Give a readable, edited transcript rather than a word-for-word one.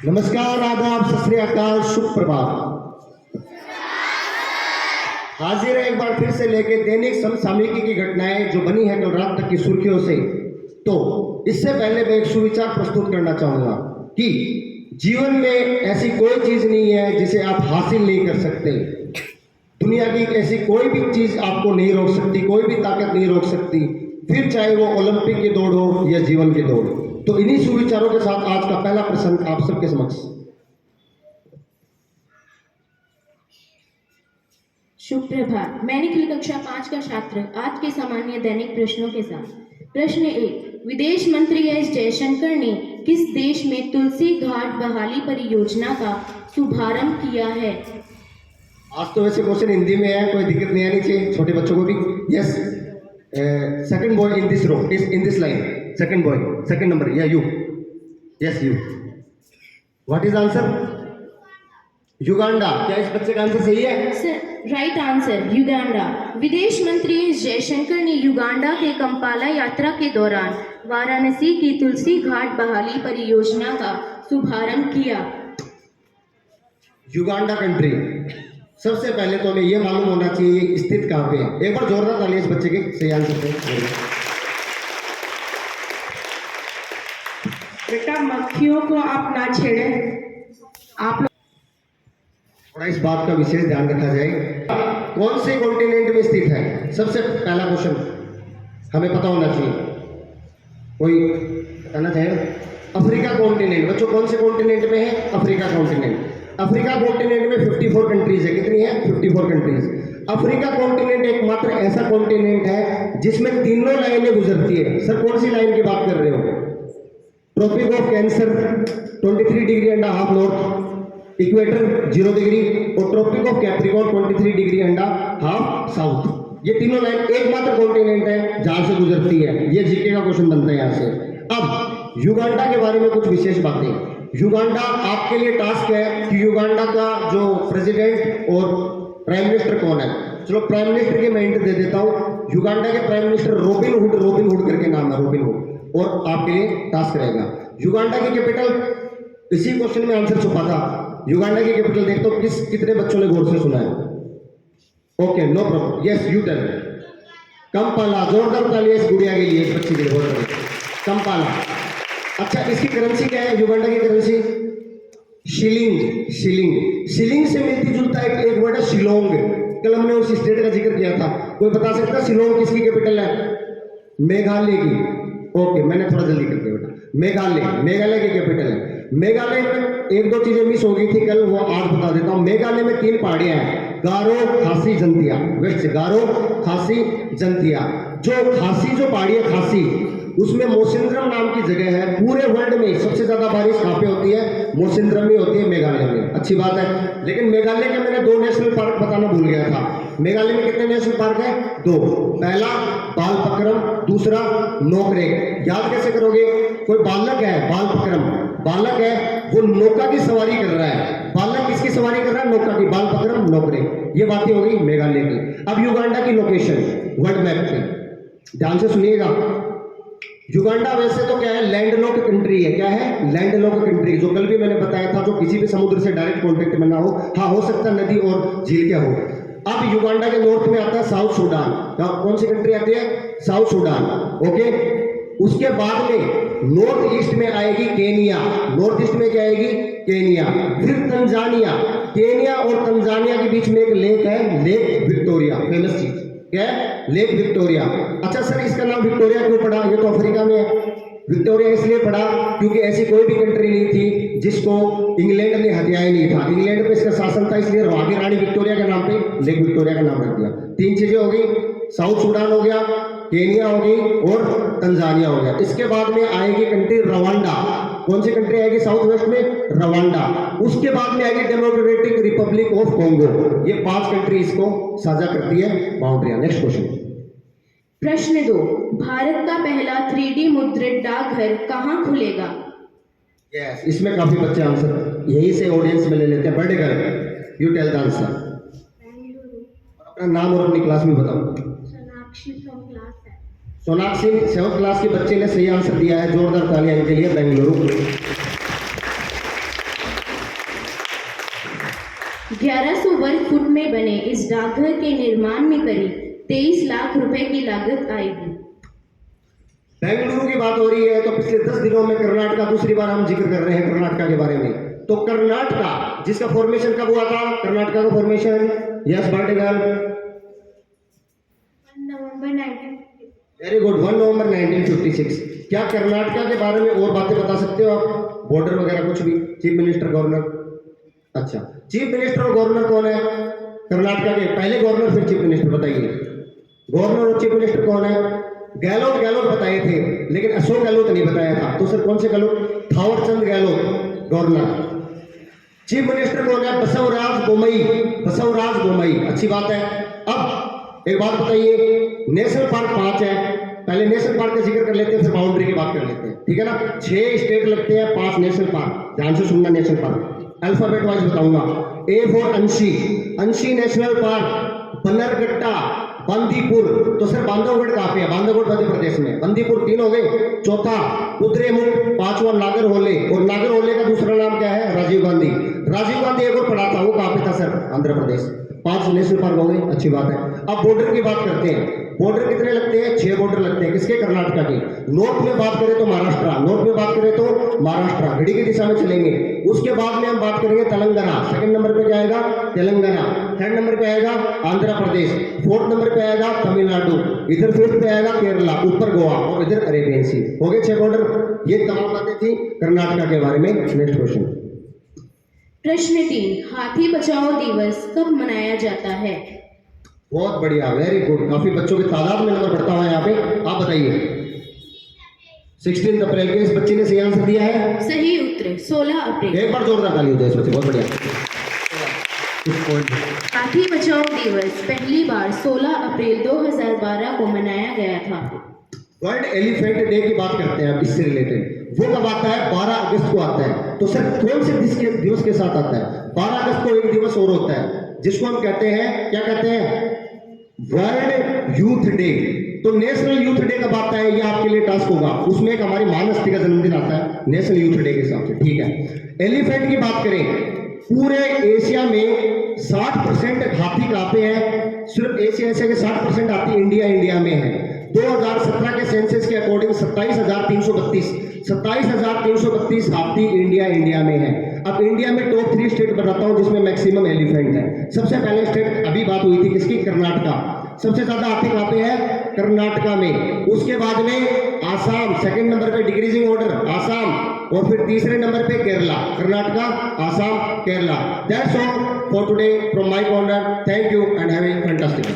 नमस्कार, आदाब, सत श्री अकाल, शुभ प्रभात। हाजिर है एक बार फिर से लेके दैनिक समसामयिकी की घटनाएं जो बनी है कल रात तक की सुर्खियों से। तो इससे पहले मैं एक सुविचार प्रस्तुत करना चाहूंगा कि जीवन में ऐसी कोई चीज नहीं है जिसे आप हासिल नहीं कर सकते। दुनिया की ऐसी कोई भी चीज आपको नहीं रोक सकती, कोई भी ताकत नहीं रोक सकती, फिर चाहे वो ओलंपिक की दौड़ हो या जीवन की दौड़। तो इन्हीं सुविचारों के साथ आज का पहला प्रश्न आप सबके समक्ष। शुभ प्रभात। मैं निखिल कक्षा 5 का छात्र आज के सामान्य दैनिक प्रश्नों के साथ। प्रश्न 1, विदेश मंत्री एस जयशंकर ने किस देश में तुलसी घाट बहाली परियोजना का शुभारंभ किया है? आज तो वैसे क्वेश्चन हिंदी में है, कोई दिक्कत नहीं आनी चाहिए छोटे बच्चों को भी। Yes, second boy in this row, in this line, second boy, second number, या you, yes you. What is answer? Uganda. क्या इस बच्चे का आंसर सही है? Right answer, Uganda. विदेश मंत्री एस जयशंकर ने युगांडा के कंपाला यात्रा के दौरान वाराणसी की तुलसी घाट बहाली परियोजना का शुभारंभ किया। Uganda country. सबसे पहले तो हमें यह मालूम होना चाहिए ये स्थित कहाँ पे है। एक बार जोरदार ताली इस बच्चे के सही आंसर पे। बेटा, मक्खियों को आप ना छेड़े। आप थोड़ा इस बात का विशेष ध्यान रखा जाए। कौन से कॉन्टिनेंट में स्थित है? सबसे पहला क्वेश्चन हमें पता होना चाहिए। कोई बताना चाहेगा? Africa continent. बच्चों, कौन से कॉन्टिनेंट में है? Africa continent. अफ्रीका कॉन्टिनेंट में 54 कंट्रीज है। कितनी है? 54 कंट्रीज। अफ्रीका कॉन्टिनेंट एकमात्र ऐसा कॉन्टिनेंट है जिसमें तीनों लाइनें गुजरती है। सर, कौन सी लाइन की बात कर रहे हो? Tropic of cancer 23 degree and half north, equator 0 degree, और tropic of Capricorn 23 degree and half south. ये तीनों लाइन एकमात्र कॉन्टिनेंट है जहां से गुजरती है। ये जीके का क्वेश्चन बनता है यहाँ से। अब युगांडा के बारे में कुछ विशेष बातें। युगांडा, आपके लिए टास्क है कि युगांडा का जो प्रेसिडेंट और प्राइम मिनिस्टर कौन है। चलो प्राइम मिनिस्टर के मैं हिंट दे देता हूँ। युगांडा के प्राइम मिनिस्टर रोबिन हुड करके नाम है, रोबिन हुड। और आपके लिए टास्क रहेगा। युगांडा की कैपिटल, इसी क्वेश्चन में आंसर छुपा था। युगांडा की कैपिटल देख तो कितने बच्चों ने गौर से सुना है? Okay, no problem. Yes, you tell. Kampala. जोरदार तालियां इस गुड़िया के लिए, इस बच्ची के लिए। कंपाला। अच्छा, इसकी करेंसी क्या है? युगांडा की करेंसी शिलिंग। शिलिंग से मिलती जुलता एक वर्ड है शिलोंग। कल हमने उस स्टेट का जिक्र किया था। कोई बता सकता है शिलोंग किसकी कैपिटल है? मेघालय की। ओके, मैंने थोड़ा जल्दी कर दिया बेटा। मेघालय की कैपिटल है। मेघालय में एक दो चीजें मिस हो गई थी कल, वो आज बता देता हूँ। मेघालय में 3 पहाड़ियां हैं, गारो, खासी, जंतिया। वेस्ट से गारो, खासी, जंतिया। जो खासी जो पहाड़ी है खासी, उसमें मोसिनराम नाम की जगह है। पूरे वर्ल्ड में सबसे ज्यादा बारिश कहाँ पे होती है? मोसिनराम में होती है, मेघालय में। अच्छी बात है। लेकिन मेघालय के मैंने 2 नेशनल पार्क बताना भूल गया था। मेघालय में कितने नेशनल पार्क है? 2। पहला बालपक्रम, दूसरा नोकरेक। याद कैसे करोगे? कोई बालक है, बालक है, वो नौका की सवारी कर रहा है। बालक किसकी सवारी कर रहा है? नौका की। बालपक्रम, नोकरेक। ये बातें हो गई मेघालय की। अब युगांडा की लोकेशन वर्ल्ड मैप पे ध्यान से सुनिएगा। युगांडा वैसे तो क्या है? लैंडलॉक कंट्री है। क्या है? Landlocked country. जो कल भी मैंने बताया था, जो किसी भी समुद्र से डायरेक्ट कॉन्टेक्ट में ना हो। हाँ, हो सकता है नदी और झील क्या हो। अब युगांडा के नॉर्थ में आता है साउथ सूडान। कौन सी कंट्री आती है? South Sudan. ओके, उसके बाद में नॉर्थ ईस्ट में आएगी केनिया। नॉर्थ ईस्ट में क्या आएगी? केनिया। फिर तंजानिया। केनिया और तंजानिया के बीच में एक लेक है, लेक विक्टोरिया। फेमस चीज क्या है? Lake Victoria. अच्छा सर, इसका नाम विक्टोरिया क्यों पड़ा? ये तो अफ्रीका में है। विक्टोरिया इसलिए पड़ा क्योंकि ऐसी कोई भी कंट्री नहीं थी जिसको इंग्लैंड ने हथियाया नहीं था। इंग्लैंड पे इसका शासन था, इसलिए आगे रानी विक्टोरिया के नाम पे लेक विक्टोरिया का नाम रख दिया। 3 चीजें हो गई, साउथ सूडान हो गया, केनिया हो गई और तंजानिया हो गया। इसके बाद में आएगी कंट्री रवांडा। कौन सी कंट्री आएगी साउथ वेस्ट में? रवांडा। उसके बाद में आएगी डेमोक्रेटिक रिपब्लिक ऑफ कॉन्गो। ये 5 कंट्री इसको साझा करती है बाउंड्रियां। Next question. प्रश्न 2, भारत का पहला 3D मुद्रित डाकघर कहाँ खुलेगा? यस, इसमें काफी बच्चे आंसर यही से ऑडियंस में ले लेते हैं। Birthday girl, you tell the answer. अपना नाम और अपनी क्लास में बताओ। सोनाक्षी 7th क्लास के बच्चे ने सही आंसर दिया है। जोरदार तालियां इनके लिए। बेंगलुरु। 1100 वर्ग फुट में बने इस डाकघर के निर्माण में करीब 23 लाख रुपए की लागत आएगी। बेंगलुरु की बात हो रही है तो पिछले 10 दिनों में कर्नाटका, दूसरी बार हम जिक्र कर रहे हैं कर्नाटका के बारे में। तो कर्नाटका जिसका फॉर्मेशन कब हुआ था, कर्नाटका का फॉर्मेशन, यस बार्टिगल, 1 नवंबर 1956। वेरी गुड, 1 नवंबर 1956। क्या कर्नाटका के बारे में और बातें बता सकते हो आप, बॉर्डर वगैरह कुछ भी, चीफ मिनिस्टर, गवर्नर? अच्छा, चीफ मिनिस्टर और गवर्नर कौन है कर्नाटका के? पहले गवर्नर फिर चीफ मिनिस्टर, बताइए। गवर्नर और चीफ मिनिस्टर कौन है? गहलोत, गहलोत बताए थे, लेकिन अशोक गहलोत नहीं बताया था। तो सर कौन से Gehlot? Thawar Chand Gehlot governor. Chief minister कौन है? बसवराज बोमई, बसवराज बोमई। अच्छी बात है। अब एक बात बताइए, नेशनल पार्क 5 है, पहले नेशनल पार्क का जिक्र कर लेते हैं, फिर बाउंड्री की बात कर लेते हैं, ठीक है ना। 6 स्टेट लगते हैं, 5 नेशनल पार्क, ध्यान से सुनना। नेशनल पार्क अल्फाबेट वाइज बताऊंगा। ए फॉर अंशी, अंशी नेशनल पार्क, बन्नरघट्टा, बंदीपुर। तो सर बांधवगढ़ कहाँ पे है? बांधवगढ़ मध्य प्रदेश में। बंदीपुर 3 हो गए। चौथा कुद्रेमुख, 5वां नागरहोले, और नागरहोले का दूसरा नाम क्या है? राजीव गांधी। राजीव गांधी एक और पढ़ा था, वो कहाँ पे था sir? Andhra Pradesh. 5 national park हो गए, अच्छी बात है। अब बॉर्डर की बात करते हैं। बॉर्डर कितने लगते हैं? 6 बॉर्डर लगते हैं। किसके? कर्नाटका के। नॉर्थ में बात करें तो महाराष्ट्र, नॉर्थ में बात करें तो महाराष्ट्र, घड़ी की दिशा में चलेंगे। उसके बाद में हम बात करेंगे तेलंगाना, सेकंड नंबर पे क्या आएगा? तेलंगाना। थर्ड नंबर पे आएगा आंध्र प्रदेश, फोर्थ नंबर पे आएगा तमिलनाडु, इधर फिफ्थ पे आएगा केरला, ऊपर गोवा, और इधर अरेबियन सी। हो गए 6 बॉर्डर। ये तमाम बातें थी कर्नाटका के बारे में। Next question. प्रश्न 3, हाथी बचाओ दिवस कब मनाया जाता है? बहुत बढ़िया, वेरी गुड। काफी बच्चों की तादाद में नंबर बढ़ता हुआ है यहाँ पे। आप बताइए। 16 अप्रैल के। इस बच्चे ने सही आंसर दिया है। सही उत्तर 16 अप्रैल। एक बार जोरदार ताली हो जाए इस बच्चे, बहुत बढ़िया। हाथी बचाओ दिवस पहली बार 16 अप्रैल 2012 को मनाया गया था। वर्ल्ड एलिफेंट डे की बात करते हैं अब, इससे रिलेटेड। वो कब आता है? 12 अगस्त को आता है। तो सर कौन से दिवस के साथ आता है? 12 अगस्त को एक दिवस और होता है जिसको हम कहते हैं, क्या कहते हैं? World youth day. तो नेशनल यूथ डे कब आता है? ये आपके लिए टास्क होगा। उसमें एक हमारी महानस्ती का जन्मदिन आता है नेशनल यूथ डे के हिसाब से, ठीक है। एलिफेंट की बात करें, पूरे एशिया में 60% हाथी कहाँ पे है? सिर्फ एशिया के 60% हाथी इंडिया में है। 2017 के सेंसस के अकॉर्डिंग 27,332 हाथी इंडिया में है। अब इंडिया में टॉप 3 स्टेट बताता हूं जिसमें मैक्सिमम एलिफेंट है। सबसे पहले स्टेट अभी बात हुई थी किसकी? कर्नाटका। सबसे ज्यादा हाथी कहाँ पे है? कर्नाटका में। उसके बाद में आसाम, सेकंड नंबर पे डिक्रीजिंग ऑर्डर आसाम, और फिर तीसरे नंबर पे Kerala. Karnataka, Assam, Kerala. That's all for today from my corner. Thank you and have a fantastic day.